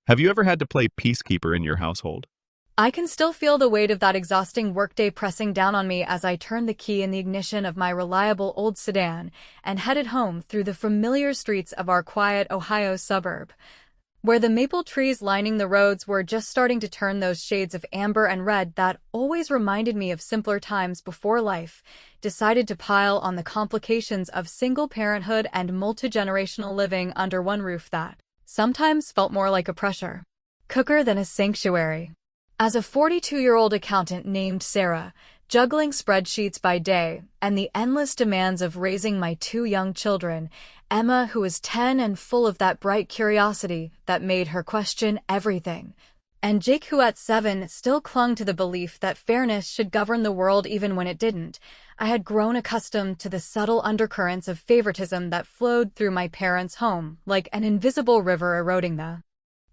Have you ever had to play peacekeeper in your household? I can still feel the weight of that exhausting workday pressing down on me as I turned the key in the ignition of my reliable old sedan and headed home through the familiar streets of our quiet Ohio suburb, where the maple trees lining the roads were just starting to turn those shades of amber and red that always reminded me of simpler times before life decided to pile on the complications of single parenthood and multi-generational living under one roof that sometimes felt more like a pressure cooker than a sanctuary. As a 42-year-old accountant named Sarah, juggling spreadsheets by day and the endless demands of raising my two young children, Emma, who was 10 and full of that bright curiosity that made her question everything, and Jake, who at 7 still clung to the belief that fairness should govern the world even when it didn't, I had grown accustomed to the subtle undercurrents of favoritism that flowed through my parents' home like an invisible river eroding the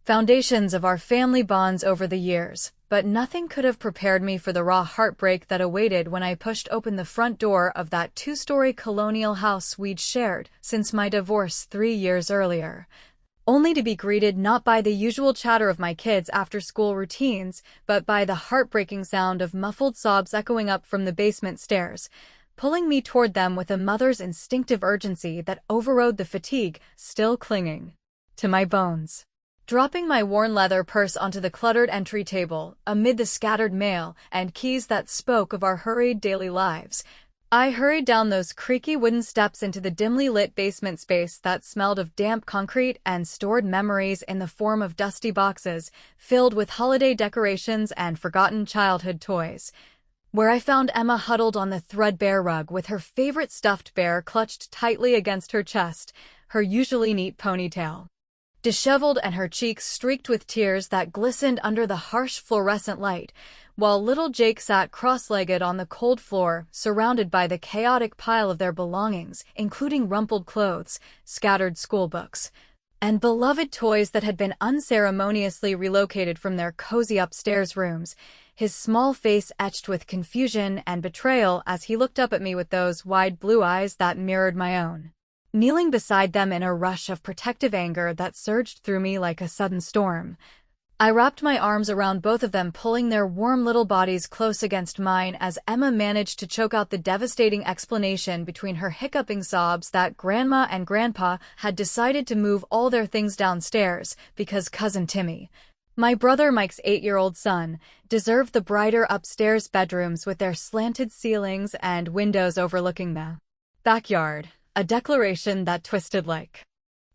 foundations of our family bonds over the years, but nothing could have prepared me for the raw heartbreak that awaited when I pushed open the front door of that two-story colonial house we'd shared since my divorce 3 years earlier, only to be greeted not by the usual chatter of my kids' after-school routines, but by the heartbreaking sound of muffled sobs echoing up from the basement stairs, pulling me toward them with a mother's instinctive urgency that overrode the fatigue still clinging to my bones. Dropping my worn leather purse onto the cluttered entry table, amid the scattered mail and keys that spoke of our hurried daily lives, I hurried down those creaky wooden steps into the dimly lit basement space that smelled of damp concrete and stored memories in the form of dusty boxes filled with holiday decorations and forgotten childhood toys, where I found Emma huddled on the threadbare rug with her favorite stuffed bear clutched tightly against her chest, her usually neat ponytail disheveled and her cheeks streaked with tears that glistened under the harsh fluorescent light, while little Jake sat cross-legged on the cold floor, surrounded by the chaotic pile of their belongings, including rumpled clothes, scattered schoolbooks, and beloved toys that had been unceremoniously relocated from their cozy upstairs rooms, his small face etched with confusion and betrayal as he looked up at me with those wide blue eyes that mirrored my own, kneeling beside them in a rush of protective anger that surged through me like a sudden storm. I wrapped my arms around both of them, pulling their warm little bodies close against mine as Emma managed to choke out the devastating explanation between her hiccuping sobs that Grandma and Grandpa had decided to move all their things downstairs because Cousin Timmy, my brother Mike's 8-year-old son, deserved the brighter upstairs bedrooms with their slanted ceilings and windows overlooking the backyard. A declaration that twisted like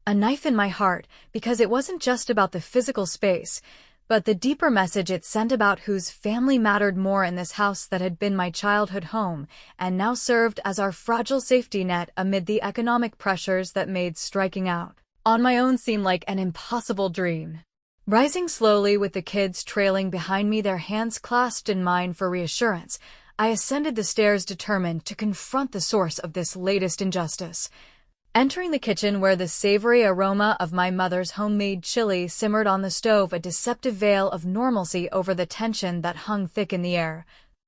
a knife in my heart because it wasn't just about the physical space, but the deeper message it sent about whose family mattered more in this house that had been my childhood home and now served as our fragile safety net amid the economic pressures that made striking out on my own seem like an impossible dream. Rising slowly with the kids trailing behind me, their hands clasped in mine for reassurance, I ascended the stairs determined to confront the source of this latest injustice. Entering the kitchen where the savory aroma of my mother's homemade chili simmered on the stove, a deceptive veil of normalcy over the tension that hung thick in the air.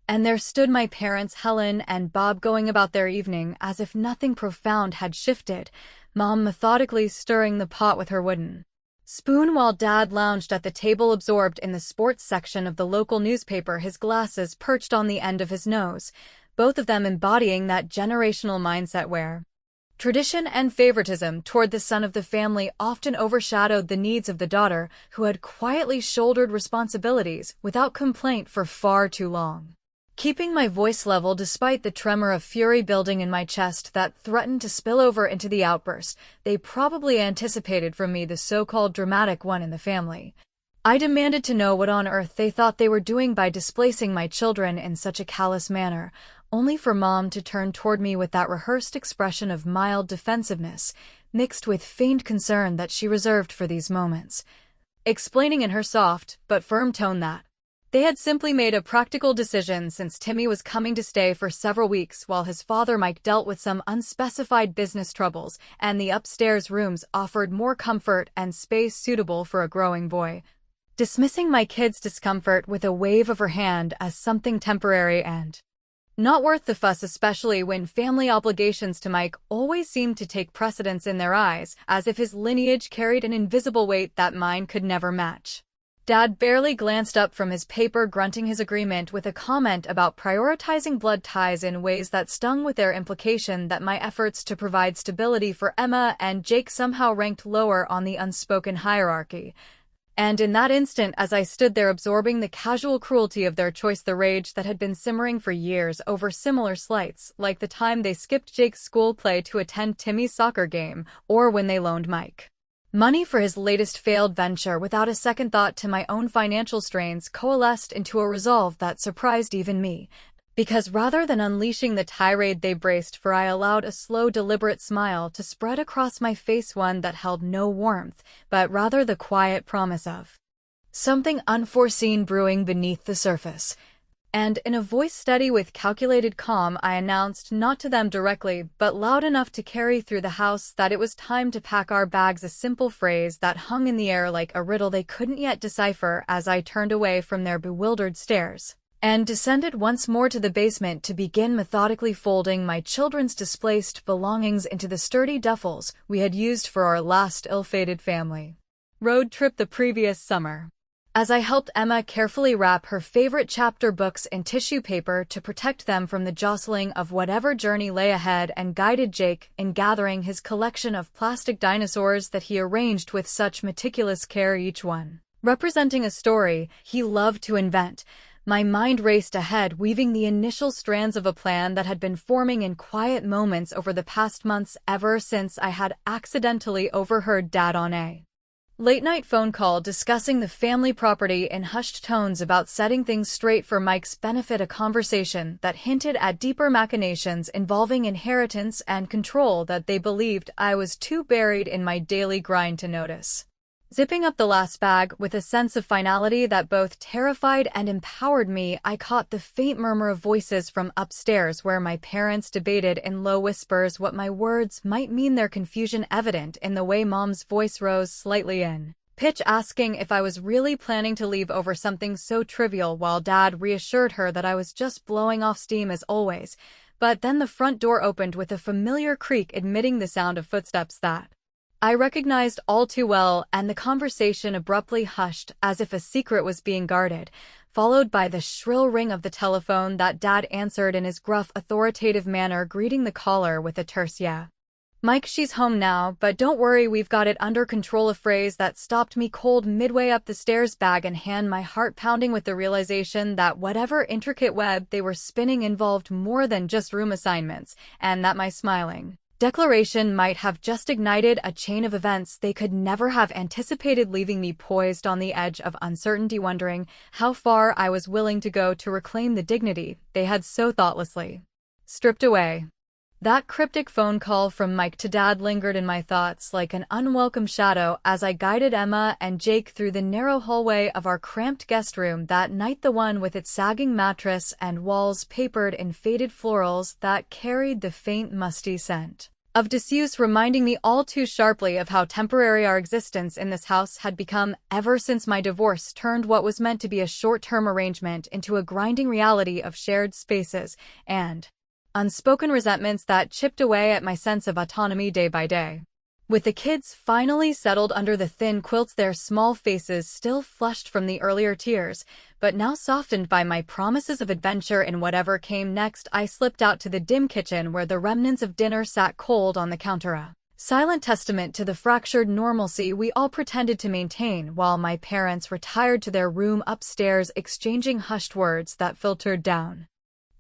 And there stood my parents, Helen and Bob, going about their evening as if nothing profound had shifted, Mom methodically stirring the pot with her wooden spoon while Dad lounged at the table absorbed in the sports section of the local newspaper, his glasses perched on the end of his nose, both of them embodying that generational mindset where tradition and favoritism toward the son of the family often overshadowed the needs of the daughter who had quietly shouldered responsibilities without complaint for far too long. Keeping my voice level despite the tremor of fury building in my chest that threatened to spill over into the outburst they probably anticipated from me, the so-called dramatic one in the family, I demanded to know what on earth they thought they were doing by displacing my children in such a callous manner, only for Mom to turn toward me with that rehearsed expression of mild defensiveness, mixed with feigned concern that she reserved for these moments, explaining in her soft but firm tone that they had simply made a practical decision since Timmy was coming to stay for several weeks while his father Mike dealt with some unspecified business troubles, and the upstairs rooms offered more comfort and space suitable for a growing boy, dismissing my kid's discomfort with a wave of her hand as something temporary and Not worth the fuss, especially when family obligations to Mike always seemed to take precedence in their eyes, as if his lineage carried an invisible weight that mine could never match. Dad barely glanced up from his paper, grunting his agreement with a comment about prioritizing blood ties in ways that stung, with their implication that my efforts to provide stability for Emma and Jake somehow ranked lower on the unspoken hierarchy. And in that instant, as I stood there absorbing the casual cruelty of their choice, the rage that had been simmering for years over similar slights, like the time they skipped Jake's school play to attend Timmy's soccer game, or when they loaned Mike money for his latest failed venture without a second thought to my own financial strains, coalesced into a resolve that surprised even me. Because rather than unleashing the tirade they braced for, I allowed a slow, deliberate smile to spread across my face, one that held no warmth, but rather the quiet promise of something unforeseen brewing beneath the surface. And in a voice steady with calculated calm, I announced, not to them directly, but loud enough to carry through the house, that it was time to pack our bags, a simple phrase that hung in the air like a riddle they couldn't yet decipher, as I turned away from their bewildered stares and descended once more to the basement to begin methodically folding my children's displaced belongings into the sturdy duffels we had used for our last ill-fated family road trip the previous summer. As I helped Emma carefully wrap her favorite chapter books in tissue paper to protect them from the jostling of whatever journey lay ahead, and guided Jake in gathering his collection of plastic dinosaurs that he arranged with such meticulous care, each one representing a story he loved to invent, my mind raced ahead, weaving the initial strands of a plan that had been forming in quiet moments over the past months, ever since I had accidentally overheard Dad on a late-night phone call discussing the family property in hushed tones about setting things straight for Mike's benefit, a conversation that hinted at deeper machinations involving inheritance and control that they believed I was too buried in my daily grind to notice. Zipping up the last bag with a sense of finality that both terrified and empowered me, I caught the faint murmur of voices from upstairs, where my parents debated in low whispers what my words might mean, their confusion evident in the way Mom's voice rose slightly in pitch, asking if I was really planning to leave over something so trivial, while Dad reassured her that I was just blowing off steam as always. But then the front door opened with a familiar creak, admitting the sound of footsteps that I recognized all too well, and the conversation abruptly hushed, as if a secret was being guarded, followed by the shrill ring of the telephone that Dad answered in his gruff, authoritative manner, greeting the caller with a terse "Yeah, Mike, she's home now, but don't worry, we've got it under control," a phrase that stopped me cold midway up the stairs, bag in hand, my heart pounding with the realization that whatever intricate web they were spinning involved more than just room assignments, and that my smiling declaration might have just ignited a chain of events they could never have anticipated, leaving me poised on the edge of uncertainty, wondering how far I was willing to go to reclaim the dignity they had so thoughtlessly stripped away. That cryptic phone call from Mike to Dad lingered in my thoughts like an unwelcome shadow as I guided Emma and Jake through the narrow hallway of our cramped guest room that night, the one with its sagging mattress and walls papered in faded florals that carried the faint, musty scent of disuse, reminding me all too sharply of how temporary our existence in this house had become ever since my divorce turned what was meant to be a short-term arrangement into a grinding reality of shared spaces and unspoken resentments that chipped away at my sense of autonomy day by day. With the kids finally settled under the thin quilts, their small faces still flushed from the earlier tears, but now softened by my promises of adventure in whatever came next, I slipped out to the dim kitchen where the remnants of dinner sat cold on the counter, a silent testament to the fractured normalcy we all pretended to maintain, while my parents retired to their room upstairs, exchanging hushed words that filtered down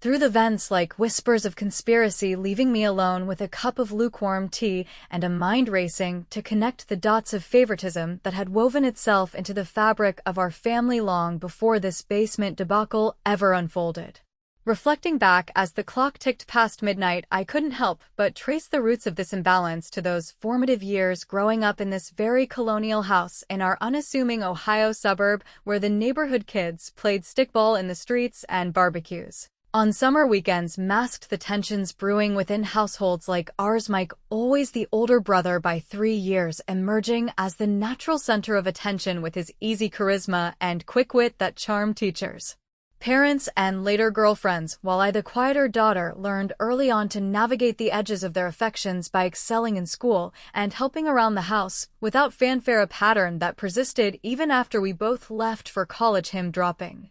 through the vents like whispers of conspiracy, leaving me alone with a cup of lukewarm tea and a mind racing to connect the dots of favoritism that had woven itself into the fabric of our family long before this basement debacle ever unfolded. Reflecting back as the clock ticked past midnight, I couldn't help but trace the roots of this imbalance to those formative years growing up in this very colonial house in our unassuming Ohio suburb, where the neighborhood kids played stickball in the streets and barbecues on summer weekends masked the tensions brewing within households like ours, Mike, always the older brother by 3 years, emerging as the natural center of attention with his easy charisma and quick wit that charmed teachers, parents and later girlfriends, while I, the quieter daughter, learned early on to navigate the edges of their affections by excelling in school and helping around the house, without fanfare, a pattern that persisted even after we both left for college, him dropping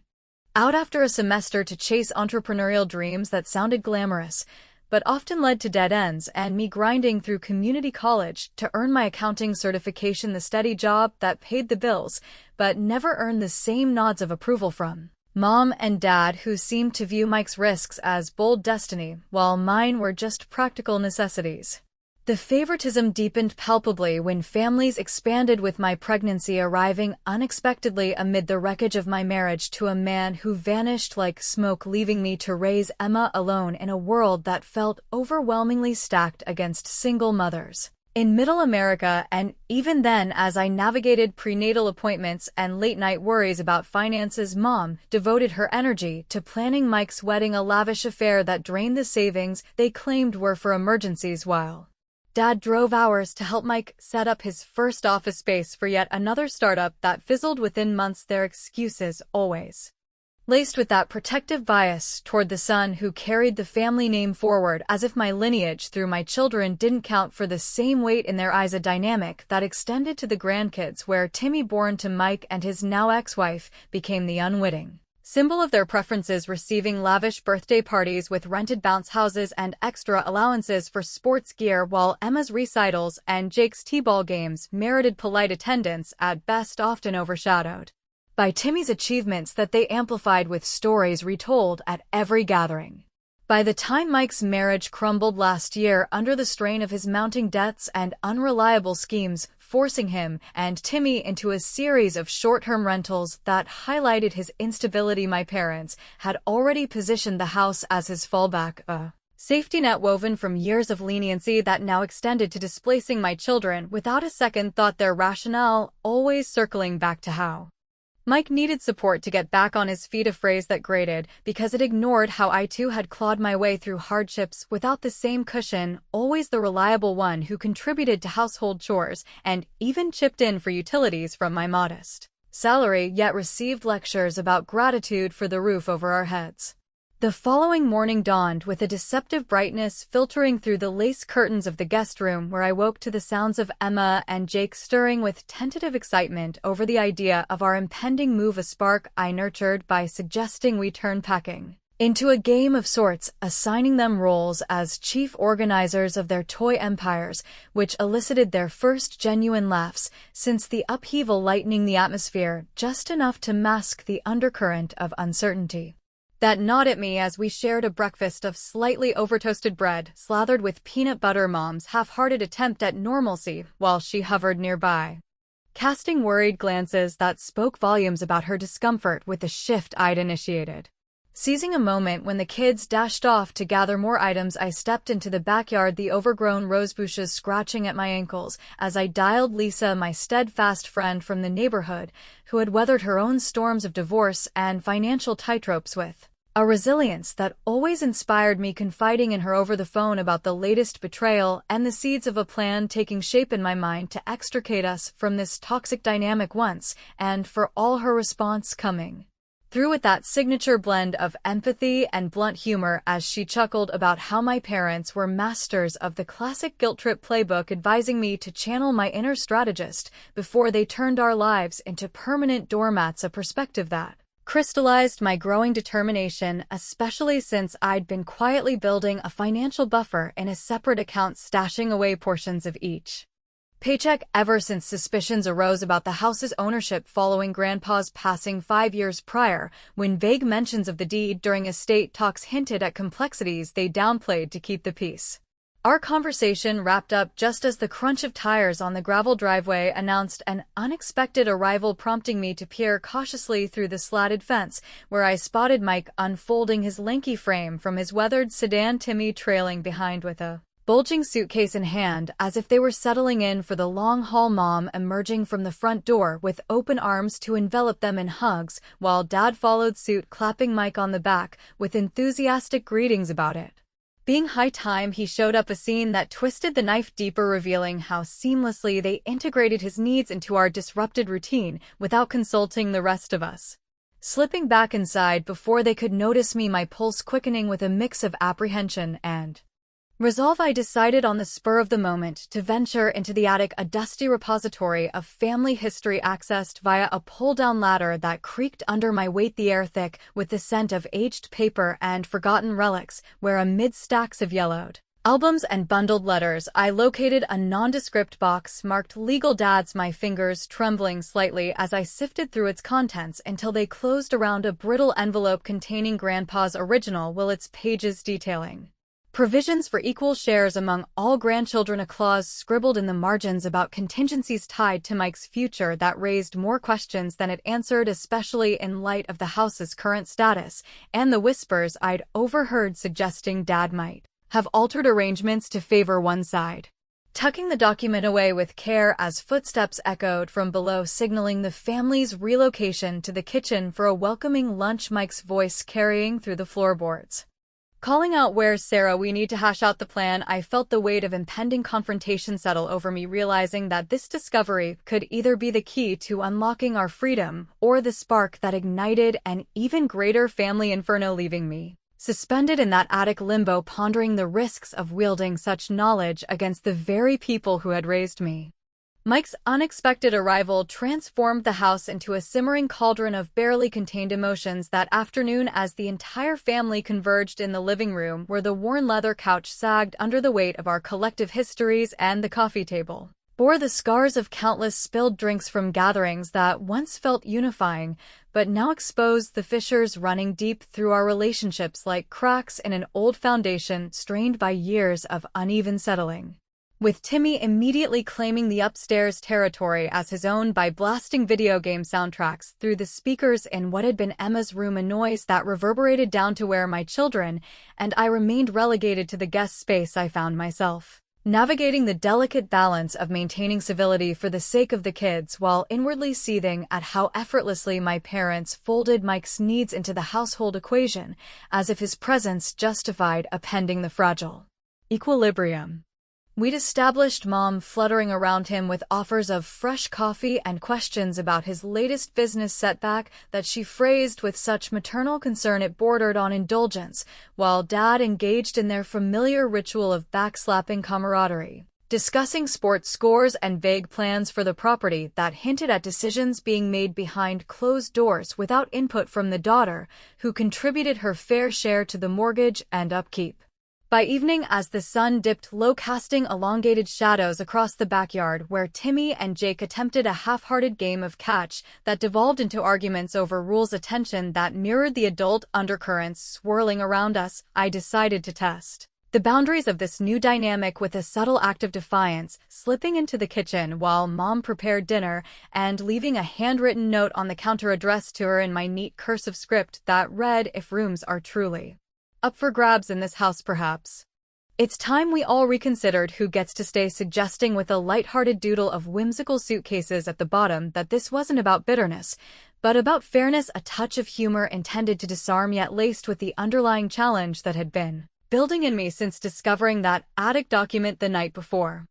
out after a semester to chase entrepreneurial dreams that sounded glamorous, but often led to dead ends, and me grinding through community college to earn my accounting certification, the steady job that paid the bills, but never earned the same nods of approval from Mom and Dad, who seemed to view Mike's risks as bold destiny, while mine were just practical necessities. The favoritism deepened palpably when families expanded, with my pregnancy arriving unexpectedly amid the wreckage of my marriage to a man who vanished like smoke, leaving me to raise Emma alone in a world that felt overwhelmingly stacked against single mothers. In Middle America, and even then as I navigated prenatal appointments and late-night worries about finances, Mom devoted her energy to planning Mike's wedding, a lavish affair that drained the savings they claimed were for emergencies, while Dad drove hours to help Mike set up his first office space for yet another startup that fizzled within months, their excuses always laced with that protective bias toward the son who carried the family name forward, as if my lineage through my children didn't count for the same weight in their eyes, a dynamic that extended to the grandkids, where Timmy, born to Mike and his now ex-wife, became the unwitting symbol of their preferences, receiving lavish birthday parties with rented bounce houses and extra allowances for sports gear, while Emma's recitals and Jake's t-ball games merited polite attendance at best, often overshadowed by Timmy's achievements that they amplified with stories retold at every gathering. By the time Mike's marriage crumbled last year under the strain of his mounting debts and unreliable schemes, forcing him and Timmy into a series of short-term rentals that highlighted his instability, my parents had already positioned the house as his fallback, a safety net woven from years of leniency that now extended to displacing my children without a second thought, their rationale always circling back to how Mike needed support to get back on his feet, a phrase that grated because it ignored how I too had clawed my way through hardships without the same cushion, always the reliable one who contributed to household chores and even chipped in for utilities from my modest salary, yet received lectures about gratitude for the roof over our heads. The following morning dawned with a deceptive brightness filtering through the lace curtains of the guest room, where I woke to the sounds of Emma and Jake stirring with tentative excitement over the idea of our impending move, a spark I nurtured by suggesting we turn packing into a game of sorts, assigning them roles as chief organizers of their toy empires, which elicited their first genuine laughs since the upheaval, lightening the atmosphere just enough to mask the undercurrent of uncertainty that gnawed at me as we shared a breakfast of slightly overtoasted bread slathered with peanut butter, Mom's half-hearted attempt at normalcy while she hovered nearby, casting worried glances that spoke volumes about her discomfort with the shift I'd initiated. Seizing a moment when the kids dashed off to gather more items, I stepped into the backyard, the overgrown rosebushes scratching at my ankles, as I dialed Lisa, my steadfast friend from the neighborhood, who had weathered her own storms of divorce and financial tightropes with a resilience that always inspired me, confiding in her over the phone about the latest betrayal and the seeds of a plan taking shape in my mind to extricate us from this toxic dynamic once and for all, her response coming through with that signature blend of empathy and blunt humor as she chuckled about how my parents were masters of the classic guilt trip playbook, advising me to channel my inner strategist before they turned our lives into permanent doormats, a perspective that crystallized my growing determination, especially since I'd been quietly building a financial buffer in a separate account, stashing away portions of each paycheck ever since suspicions arose about the house's ownership following Grandpa's passing 5 years prior, when vague mentions of the deed during estate talks hinted at complexities they downplayed to keep the peace. Our conversation wrapped up just as the crunch of tires on the gravel driveway announced an unexpected arrival, prompting me to peer cautiously through the slatted fence, where I spotted Mike unfolding his lanky frame from his weathered sedan, Timmy trailing behind with a bulging suitcase in hand, as if they were settling in for the long haul, Mom emerging from the front door with open arms to envelop them in hugs, while Dad followed suit, clapping Mike on the back with enthusiastic greetings about it being high time he showed up, a scene that twisted the knife deeper, revealing how seamlessly they integrated his needs into our disrupted routine without consulting the rest of us. Slipping back inside before they could notice me, my pulse quickening with a mix of apprehension and resolve, I decided on the spur of the moment to venture into the attic, a dusty repository of family history accessed via a pull-down ladder that creaked under my weight, the air thick with the scent of aged paper and forgotten relics, where amid stacks of yellowed albums and bundled letters, I located a nondescript box marked Legal Dads, my fingers trembling slightly as I sifted through its contents until they closed around a brittle envelope containing Grandpa's original will, its pages detailing provisions for equal shares among all grandchildren, a clause scribbled in the margins about contingencies tied to Mike's future that raised more questions than it answered, especially in light of the house's current status and the whispers I'd overheard suggesting Dad might have altered arrangements to favor one side. Tucking the document away with care as footsteps echoed from below, signaling the family's relocation to the kitchen for a welcoming lunch, Mike's voice carrying through the floorboards, calling out, "Where's Sarah? We need to hash out the plan." I felt the weight of impending confrontation settle over me, realizing that this discovery could either be the key to unlocking our freedom or the spark that ignited an even greater family inferno, leaving me suspended in that attic limbo, pondering the risks of wielding such knowledge against the very people who had raised me. Mike's unexpected arrival transformed the house into a simmering cauldron of barely contained emotions that afternoon as the entire family converged in the living room, where the worn leather couch sagged under the weight of our collective histories and the coffee table bore the scars of countless spilled drinks from gatherings that once felt unifying, but now exposed the fissures running deep through our relationships like cracks in an old foundation strained by years of uneven settling. With Timmy immediately claiming the upstairs territory as his own by blasting video game soundtracks through the speakers in what had been Emma's room, a noise that reverberated down to where my children and I remained relegated to the guest space, I found myself navigating the delicate balance of maintaining civility for the sake of the kids while inwardly seething at how effortlessly my parents folded Mike's needs into the household equation, as if his presence justified appending the fragile equilibrium. We'd established, Mom fluttering around him with offers of fresh coffee and questions about his latest business setback that she phrased with such maternal concern it bordered on indulgence, while Dad engaged in their familiar ritual of backslapping camaraderie, discussing sports scores and vague plans for the property that hinted at decisions being made behind closed doors without input from the daughter, who contributed her fair share to the mortgage and upkeep. By evening, as the sun dipped low, casting elongated shadows across the backyard where Timmy and Jake attempted a half-hearted game of catch that devolved into arguments over rules, a tension that mirrored the adult undercurrents swirling around us, I decided to test the boundaries of this new dynamic with a subtle act of defiance, slipping into the kitchen while Mom prepared dinner and leaving a handwritten note on the counter addressed to her in my neat cursive script that read, "If rooms are truly up for grabs in this house, perhaps it's time we all reconsidered who gets to stay," suggesting with a light-hearted doodle of whimsical suitcases at the bottom that this wasn't about bitterness, but about fairness, a touch of humor intended to disarm yet laced with the underlying challenge that had been building in me since discovering that attic document the night before.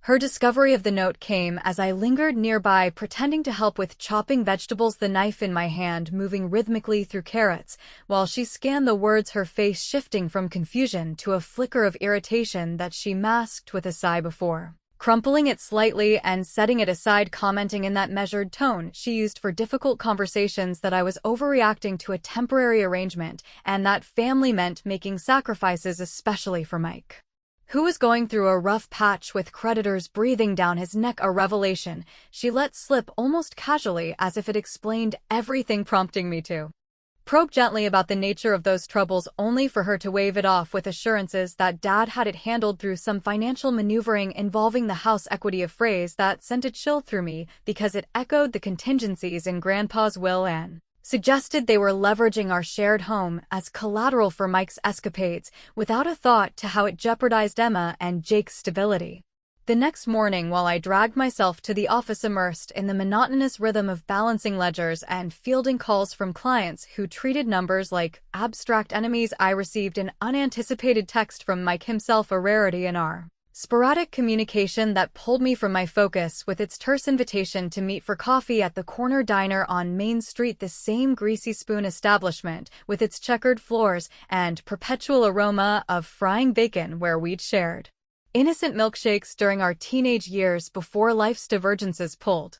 Her discovery of the note came as I lingered nearby, pretending to help with chopping vegetables, the knife in my hand moving rhythmically through carrots, while she scanned the words, her face shifting from confusion to a flicker of irritation that she masked with a sigh before crumpling it slightly and setting it aside, commenting in that measured tone she used for difficult conversations that I was overreacting to a temporary arrangement and that family meant making sacrifices, especially for Mike, who was going through a rough patch with creditors breathing down his neck, a revelation she let slip almost casually as if it explained everything, prompting me to probe gently about the nature of those troubles, only for her to wave it off with assurances that Dad had it handled through some financial maneuvering involving the house equity, a phrase that sent a chill through me because it echoed the contingencies in Grandpa's will and suggested they were leveraging our shared home as collateral for Mike's escapades, without a thought to how it jeopardized Emma and Jake's stability. The next morning, while I dragged myself to the office immersed in the monotonous rhythm of balancing ledgers and fielding calls from clients who treated numbers like abstract enemies, I received an unanticipated text from Mike himself, a rarity in our Sporadic communication that pulled me from my focus with its terse invitation to meet for coffee at the corner diner on Main Street, the same greasy spoon establishment with its checkered floors and perpetual aroma of frying bacon where we'd shared innocent milkshakes during our teenage years before life's divergences pulled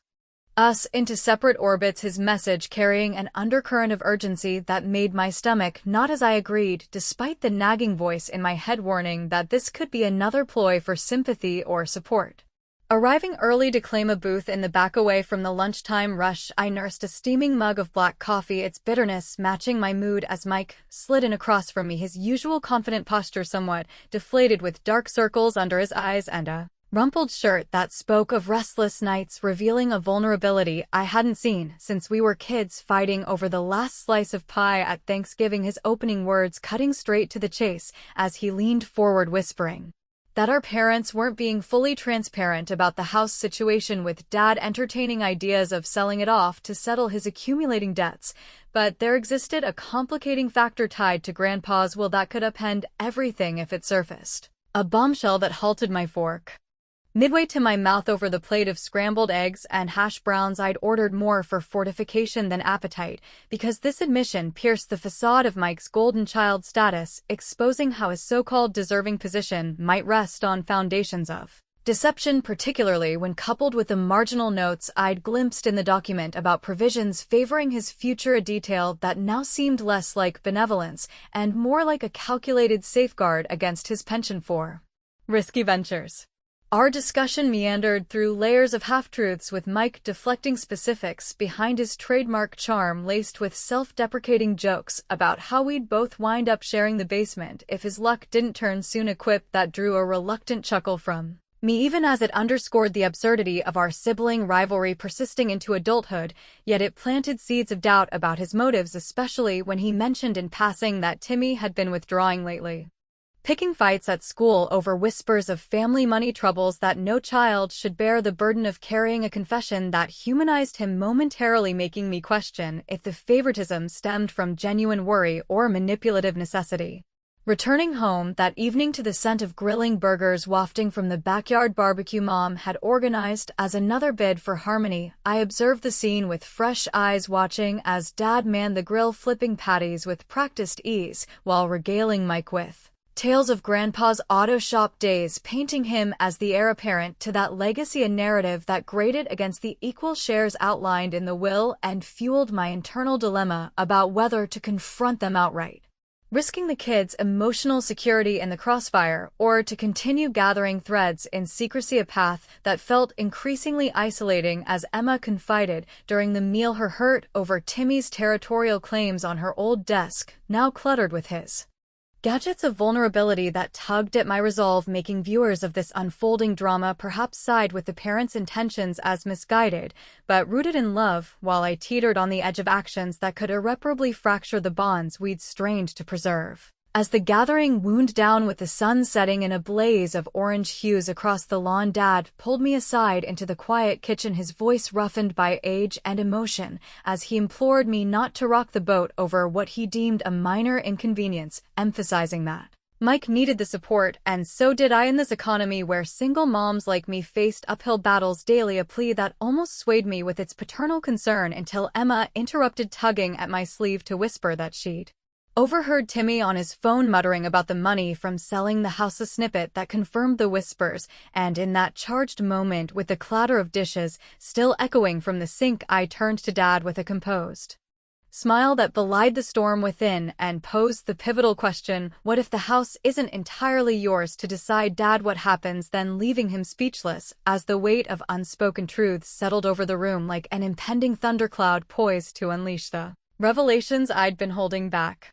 us into separate orbits, his message carrying an undercurrent of urgency that made my stomach knot as I agreed, despite the nagging voice in my head warning that this could be another ploy for sympathy or support. Arriving early to claim a booth in the back away from the lunchtime rush, I nursed a steaming mug of black coffee, its bitterness matching my mood as Mike slid in across from me, his usual confident posture somewhat deflated with dark circles under his eyes and a rumpled shirt that spoke of restless nights, revealing a vulnerability I hadn't seen since we were kids fighting over the last slice of pie at Thanksgiving, his opening words cutting straight to the chase as he leaned forward whispering that our parents weren't being fully transparent about the house situation, with Dad entertaining ideas of selling it off to settle his accumulating debts, but there existed a complicating factor tied to Grandpa's will that could upend everything if it surfaced. A bombshell that halted my fork midway to my mouth over the plate of scrambled eggs and hash browns I'd ordered, more for fortification than appetite, because this admission pierced the facade of Mike's golden child status, exposing how his so-called deserving position might rest on foundations of deception, particularly when coupled with the marginal notes I'd glimpsed in the document about provisions favoring his future, a detail that now seemed less like benevolence and more like a calculated safeguard against his penchant for risky ventures. Our discussion meandered through layers of half-truths, with Mike deflecting specifics behind his trademark charm, laced with self-deprecating jokes about how we'd both wind up sharing the basement if his luck didn't turn, soon a quip that drew a reluctant chuckle from me, even as it underscored the absurdity of our sibling rivalry persisting into adulthood, yet it planted seeds of doubt about his motives, especially when he mentioned in passing that Timmy had been withdrawing lately, picking fights at school over whispers of family money troubles that no child should bear the burden of carrying, a confession that humanized him momentarily, making me question if the favoritism stemmed from genuine worry or manipulative necessity. Returning home that evening to the scent of grilling burgers wafting from the backyard barbecue Mom had organized as another bid for harmony, I observed the scene with fresh eyes, watching as Dad manned the grill, flipping patties with practiced ease while regaling Mike with tales of Grandpa's auto shop days, painting him as the heir apparent to that legacy, a narrative that grated against the equal shares outlined in the will and fueled my internal dilemma about whether to confront them outright, risking the kids' emotional security in the crossfire, or to continue gathering threads in secrecy, a path that felt increasingly isolating as Emma confided during the meal her hurt over Timmy's territorial claims on her old desk, now cluttered with his gadgets, of vulnerability that tugged at my resolve, making viewers of this unfolding drama perhaps side with the parents' intentions as misguided, but rooted in love, while I teetered on the edge of actions that could irreparably fracture the bonds we'd strained to preserve. As the gathering wound down with the sun setting in a blaze of orange hues across the lawn, Dad pulled me aside into the quiet kitchen, his voice roughened by age and emotion, as he implored me not to rock the boat over what he deemed a minor inconvenience, emphasizing that Mike needed the support, and so did I, in this economy where single moms like me faced uphill battles daily, a plea that almost swayed me with its paternal concern until Emma interrupted, tugging at my sleeve to whisper that she'd overheard Timmy on his phone muttering about the money from selling the house, a snippet that confirmed the whispers, and in that charged moment, with the clatter of dishes still echoing from the sink, I turned to Dad with a composed smile that belied the storm within and posed the pivotal question, what if the house isn't entirely yours to decide, Dad? What happens then? Leaving him speechless as the weight of unspoken truths settled over the room like an impending thundercloud poised to unleash the revelations I'd been holding back.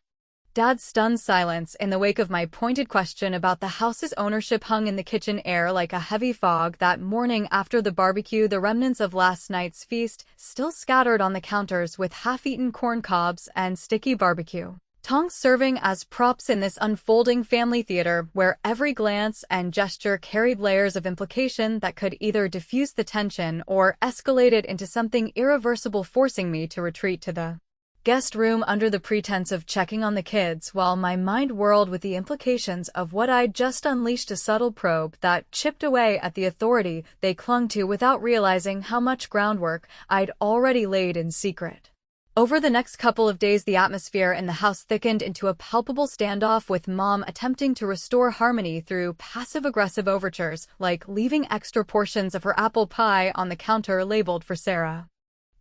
Dad's stunned silence in the wake of my pointed question about the house's ownership hung in the kitchen air like a heavy fog that morning after the barbecue, the remnants of last night's feast still scattered on the counters, with half-eaten corn cobs and sticky barbecue tongs serving as props in this unfolding family theater where every glance and gesture carried layers of implication that could either diffuse the tension or escalate it into something irreversible, forcing me to retreat to the guest room under the pretense of checking on the kids while my mind whirled with the implications of what I'd just unleashed, a subtle probe that chipped away at the authority they clung to without realizing how much groundwork I'd already laid in secret. Over the next couple of days, the atmosphere in the house thickened into a palpable standoff, with Mom attempting to restore harmony through passive-aggressive overtures, like leaving extra portions of her apple pie on the counter labeled for Sarah.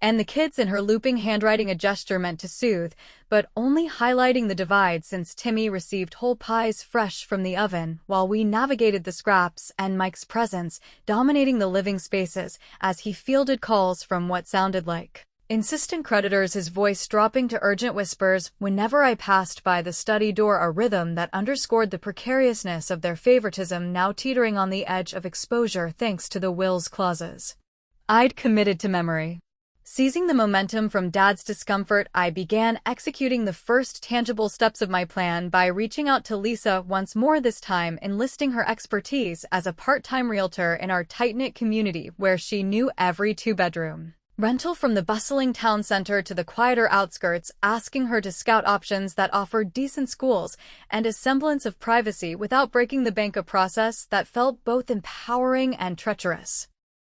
And the kids in her looping handwriting, a gesture meant to soothe, but only highlighting the divide since Timmy received whole pies fresh from the oven, while we navigated the scraps and Mike's presence dominating the living spaces as he fielded calls from what sounded like insistent creditors, his voice dropping to urgent whispers whenever I passed by the study door, a rhythm that underscored the precariousness of their favoritism, now teetering on the edge of exposure thanks to the wills clauses I'd committed to memory. Seizing the momentum from Dad's discomfort, I began executing the first tangible steps of my plan by reaching out to Lisa once more, this time enlisting her expertise as a part-time realtor in our tight-knit community where she knew every two-bedroom rental from the bustling town center to the quieter outskirts, asking her to scout options that offered decent schools and a semblance of privacy without breaking the bank, a process that felt both empowering and treacherous.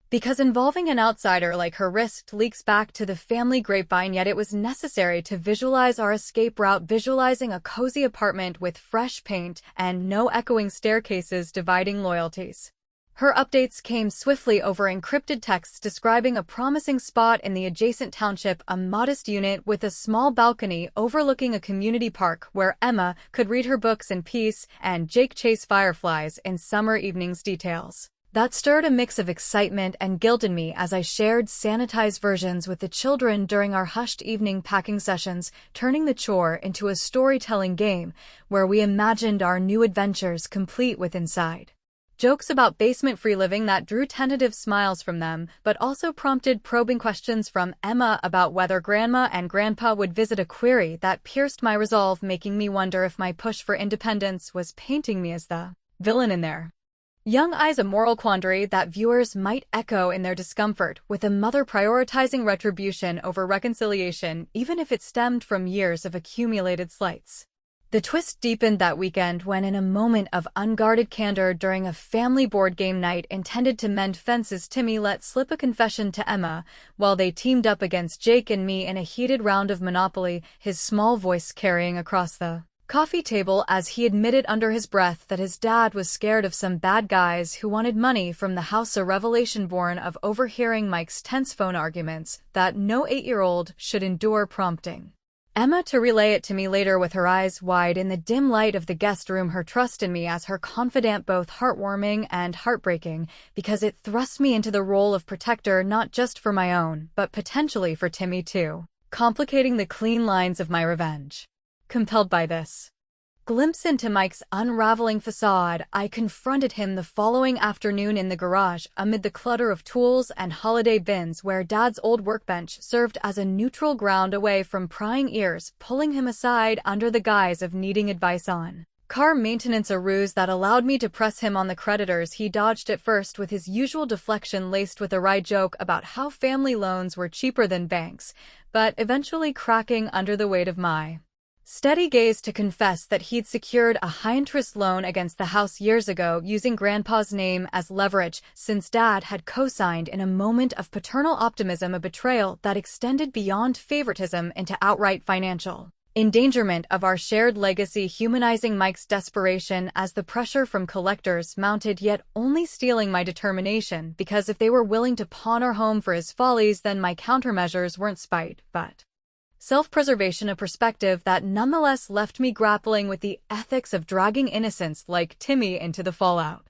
Because involving an outsider like her risked leaks back to the family grapevine, yet it was necessary to visualize our escape route, visualizing a cozy apartment with fresh paint and no echoing staircases dividing loyalties. Her updates came swiftly over encrypted texts describing a promising spot in the adjacent township, a modest unit with a small balcony overlooking a community park where Emma could read her books in peace and Jake chase fireflies in summer evenings. Details that stirred a mix of excitement and guilt in me as I shared sanitized versions with the children during our hushed evening packing sessions, turning the chore into a storytelling game where we imagined our new adventures complete with inside jokes about basement-free living that drew tentative smiles from them, but also prompted probing questions from Emma about whether Grandma and Grandpa would visit, a query that pierced my resolve, making me wonder if my push for independence was painting me as the villain in their young eyes, a moral quandary that viewers might echo in their discomfort with a mother prioritizing retribution over reconciliation, even if it stemmed from years of accumulated slights. The twist deepened that weekend when, in a moment of unguarded candor during a family board game night intended to mend fences, Timmy let slip a confession to Emma while they teamed up against Jake and me in a heated round of Monopoly, his small voice carrying across the coffee table as he admitted under his breath that his dad was scared of some bad guys who wanted money from the house, a revelation born of overhearing Mike's tense phone arguments that no 8-year-old should endure, prompting Emma to relay it to me later with her eyes wide in the dim light of the guest room, her trust in me as her confidant both heartwarming and heartbreaking, because it thrust me into the role of protector, not just for my own, but potentially for Timmy too, complicating the clean lines of my revenge. Compelled by this glimpse into Mike's unraveling facade, I confronted him the following afternoon in the garage, amid the clutter of tools and holiday bins where Dad's old workbench served as a neutral ground away from prying ears, pulling him aside under the guise of needing advice on car maintenance, a ruse that allowed me to press him on the creditors he dodged at first with his usual deflection laced with a wry joke about how family loans were cheaper than banks, but eventually cracking under the weight of my steady gaze to confess that he'd secured a high-interest loan against the house years ago using Grandpa's name as leverage, since Dad had co-signed in a moment of paternal optimism, a betrayal that extended beyond favoritism into outright financial endangerment of our shared legacy, humanizing Mike's desperation as the pressure from collectors mounted, yet only steeling my determination, because if they were willing to pawn our home for his follies, then my countermeasures weren't spite, but self-preservation, a perspective that nonetheless left me grappling with the ethics of dragging innocents like Timmy into the fallout.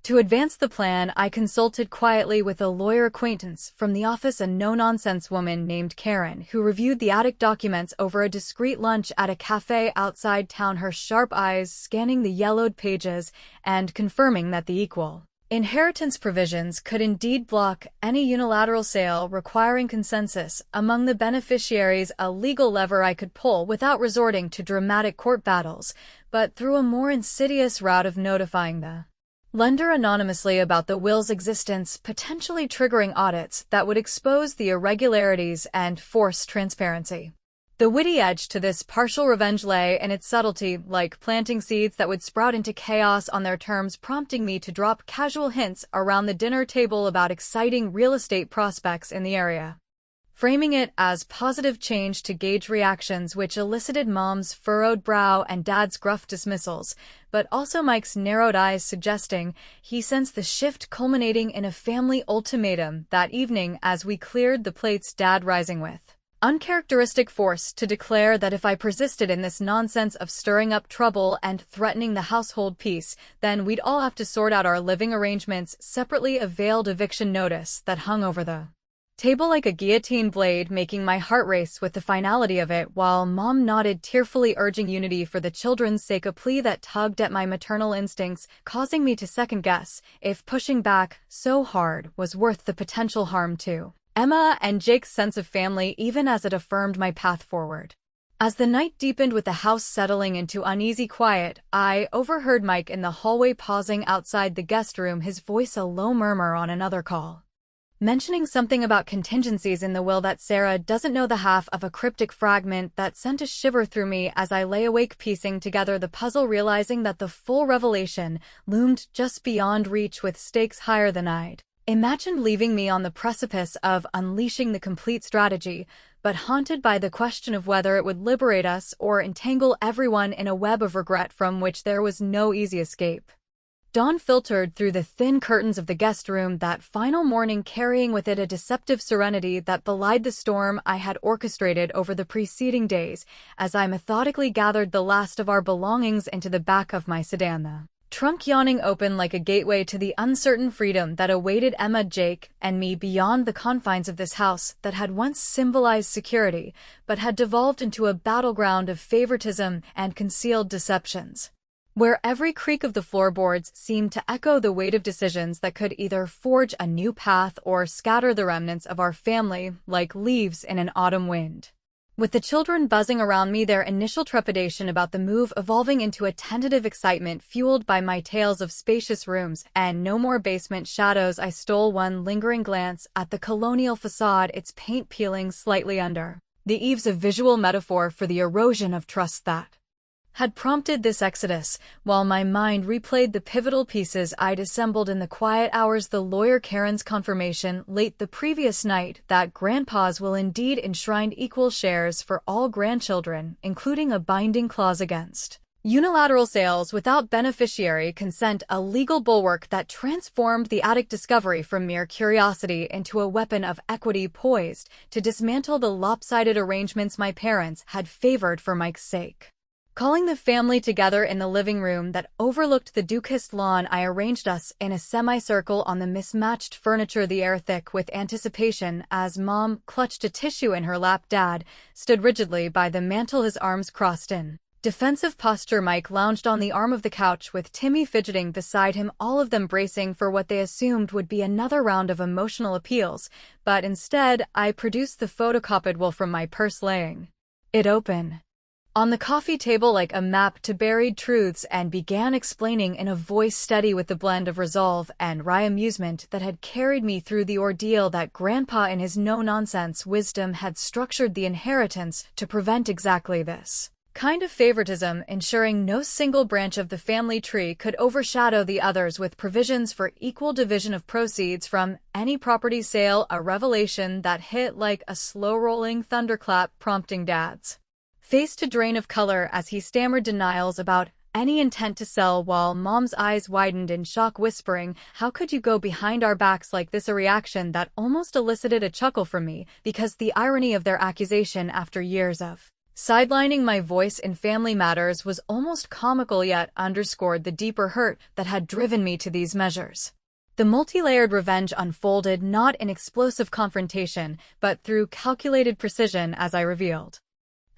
To advance the plan, I consulted quietly with a lawyer acquaintance from the office, a no-nonsense woman named Karen, who reviewed the attic documents over a discreet lunch at a cafe outside town, her sharp eyes scanning the yellowed pages and confirming that the equal inheritance provisions could indeed block any unilateral sale, requiring consensus among the beneficiaries, a legal lever I could pull without resorting to dramatic court battles, but through a more insidious route of notifying the lender anonymously about the will's existence, potentially triggering audits that would expose the irregularities and force transparency. The witty edge to this partial revenge lay in its subtlety, like planting seeds that would sprout into chaos on their terms, prompting me to drop casual hints around the dinner table about exciting real estate prospects in the area, framing it as positive change to gauge reactions, which elicited Mom's furrowed brow and Dad's gruff dismissals, but also Mike's narrowed eyes suggesting he sensed the shift culminating in a family ultimatum that evening as we cleared the plates, Dad rising with uncharacteristic force to declare that if I persisted in this nonsense of stirring up trouble and threatening the household peace, then we'd all have to sort out our living arrangements separately. A veiled eviction notice that hung over the table like a guillotine blade, making my heart race with the finality of it, while Mom nodded tearfully, urging unity for the children's sake, a plea that tugged at my maternal instincts, causing me to second-guess if pushing back so hard was worth the potential harm to Emma and Jake's sense of family, even as it affirmed my path forward. As the night deepened with the house settling into uneasy quiet, I overheard Mike in the hallway pausing outside the guest room, his voice a low murmur on another call, mentioning something about contingencies in the will that Sarah doesn't know, the half of a cryptic fragment that sent a shiver through me as I lay awake piecing together the puzzle, realizing that the full revelation loomed just beyond reach, with stakes higher than I'd imagined, leaving me on the precipice of unleashing the complete strategy, but haunted by the question of whether it would liberate us or entangle everyone in a web of regret from which there was no easy escape. Dawn filtered through the thin curtains of the guest room that final morning, carrying with it a deceptive serenity that belied the storm I had orchestrated over the preceding days, as I methodically gathered the last of our belongings into the back of my sedan, the trunk yawning open like a gateway to the uncertain freedom that awaited Emma, Jake, and me beyond the confines of this house that had once symbolized security, but had devolved into a battleground of favoritism and concealed deceptions, where every creak of the floorboards seemed to echo the weight of decisions that could either forge a new path or scatter the remnants of our family like leaves in an autumn wind. With the children buzzing around me, their initial trepidation about the move evolving into a tentative excitement fueled by my tales of spacious rooms and no more basement shadows, I stole one lingering glance at the colonial facade, its paint peeling slightly under the eaves, a visual metaphor for the erosion of trust that had prompted this exodus, while my mind replayed the pivotal pieces I'd assembled in the quiet hours. The lawyer Karen's confirmation late the previous night that grandpas will indeed enshrine equal shares for all grandchildren, including a binding clause against unilateral sales without beneficiary consent, a legal bulwark that transformed the attic discovery from mere curiosity into a weapon of equity poised to dismantle the lopsided arrangements my parents had favored for Mike's sake. Calling the family together in the living room that overlooked the Duke-kissed lawn, I arranged us in a semicircle on the mismatched furniture, the air thick with anticipation, as Mom clutched a tissue in her lap. Dad stood rigidly by the mantel, his arms crossed in defensive posture. Mike lounged on the arm of the couch with Timmy fidgeting beside him, all of them bracing for what they assumed would be another round of emotional appeals, but instead I produced the photocopied will from my purse, laying it open on the coffee table like a map to buried truths, and began explaining in a voice steady with the blend of resolve and wry amusement that had carried me through the ordeal that Grandpa in his no-nonsense wisdom had structured the inheritance to prevent exactly this kind of favoritism, ensuring no single branch of the family tree could overshadow the others, with provisions for equal division of proceeds from any property sale, a revelation that hit like a slow-rolling thunderclap, prompting Dad's face to drain of color as he stammered denials about any intent to sell, while Mom's eyes widened in shock, whispering, "How could you go behind our backs like this?" A reaction that almost elicited a chuckle from me, because the irony of their accusation after years of sidelining my voice in family matters was almost comical, yet underscored the deeper hurt that had driven me to these measures. The multi-layered revenge unfolded not in explosive confrontation, but through calculated precision, as I revealed.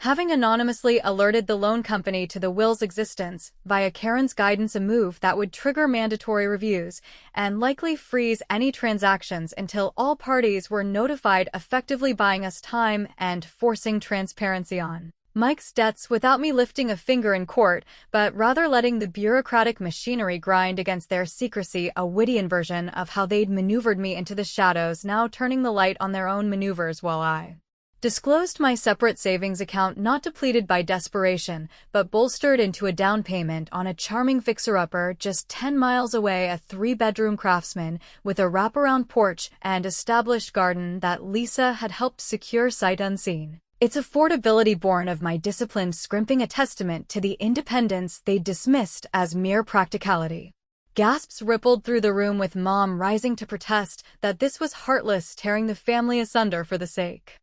Having anonymously alerted the loan company to the will's existence via Karen's guidance, a move that would trigger mandatory reviews and likely freeze any transactions until all parties were notified, effectively buying us time and forcing transparency on Mike's debts without me lifting a finger in court, but rather letting the bureaucratic machinery grind against their secrecy, a witty inversion of how they'd maneuvered me into the shadows, now turning the light on their own maneuvers while I Disclosed my separate savings account, not depleted by desperation, but bolstered into a down payment on a charming fixer-upper just 10 miles away, a 3-bedroom craftsman with a wraparound porch and established garden that Lisa had helped secure sight unseen. Its affordability, born of my disciplined scrimping, a testament to the independence they dismissed as mere practicality. Gasps rippled through the room, with Mom rising to protest that this was heartless, tearing the family asunder for the sake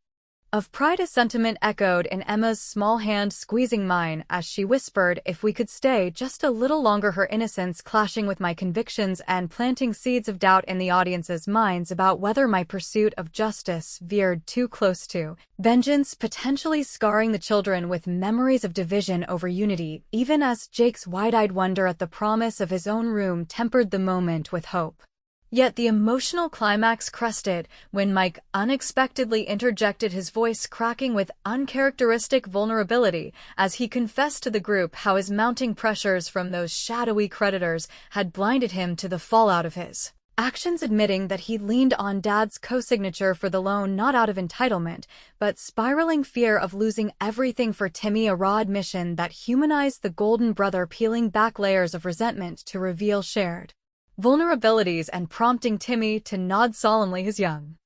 of pride. A sentiment echoed in Emma's small hand, squeezing mine as she whispered if we could stay just a little longer, her innocence clashing with my convictions and planting seeds of doubt in the audience's minds about whether my pursuit of justice veered too close to vengeance, potentially scarring the children with memories of division over unity, even as Jake's wide-eyed wonder at the promise of his own room tempered the moment with hope. Yet the emotional climax crested when Mike unexpectedly interjected, his voice cracking with uncharacteristic vulnerability as he confessed to the group how his mounting pressures from those shadowy creditors had blinded him to the fallout of his actions, admitting that he leaned on Dad's co-signature for the loan not out of entitlement, but spiraling fear of losing everything for Timmy, a raw admission that humanized the golden brother, peeling back layers of resentment to reveal shared vulnerabilities and prompting Timmy to nod solemnly, his young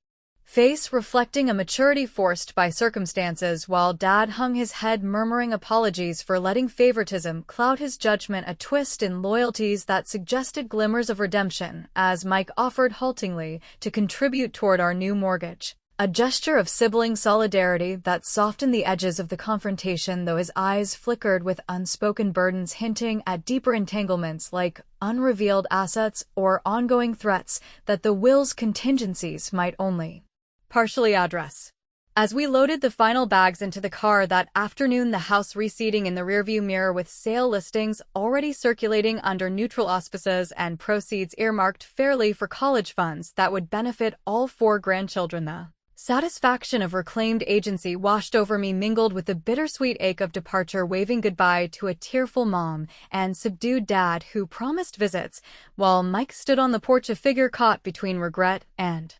face reflecting a maturity forced by circumstances, while Dad hung his head, murmuring apologies for letting favoritism cloud his judgment, a twist in loyalties that suggested glimmers of redemption as Mike offered haltingly to contribute toward our new mortgage. A gesture of sibling solidarity that softened the edges of the confrontation, though his eyes flickered with unspoken burdens, hinting at deeper entanglements like unrevealed assets or ongoing threats that the will's contingencies might only partially address. As we loaded the final bags into the car that afternoon, the house receding in the rearview mirror, with sale listings already circulating under neutral auspices and proceeds earmarked fairly for college funds that would benefit all 4 grandchildren. The satisfaction of reclaimed agency washed over me, mingled with the bittersweet ache of departure, waving goodbye to a tearful Mom and subdued Dad who promised visits, while Mike stood on the porch, a figure caught between regret and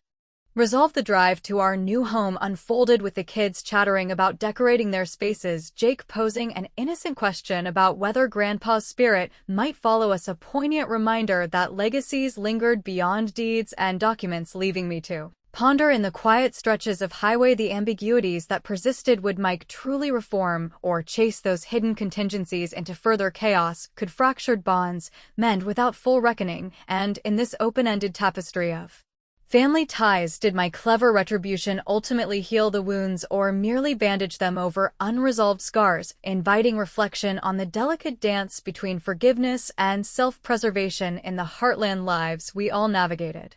resolve. The drive to our new home unfolded with the kids chattering about decorating their spaces, Jake posing an innocent question about whether Grandpa's spirit might follow us, a poignant reminder that legacies lingered beyond deeds and documents, leaving me to ponder in the quiet stretches of highway the ambiguities that persisted. Would Mike truly reform, or chase those hidden contingencies into further chaos? Could fractured bonds mend without full reckoning? And in this open-ended tapestry of family ties, did my clever retribution ultimately heal the wounds or merely bandage them over unresolved scars, inviting reflection on the delicate dance between forgiveness and self-preservation in the heartland lives we all navigated?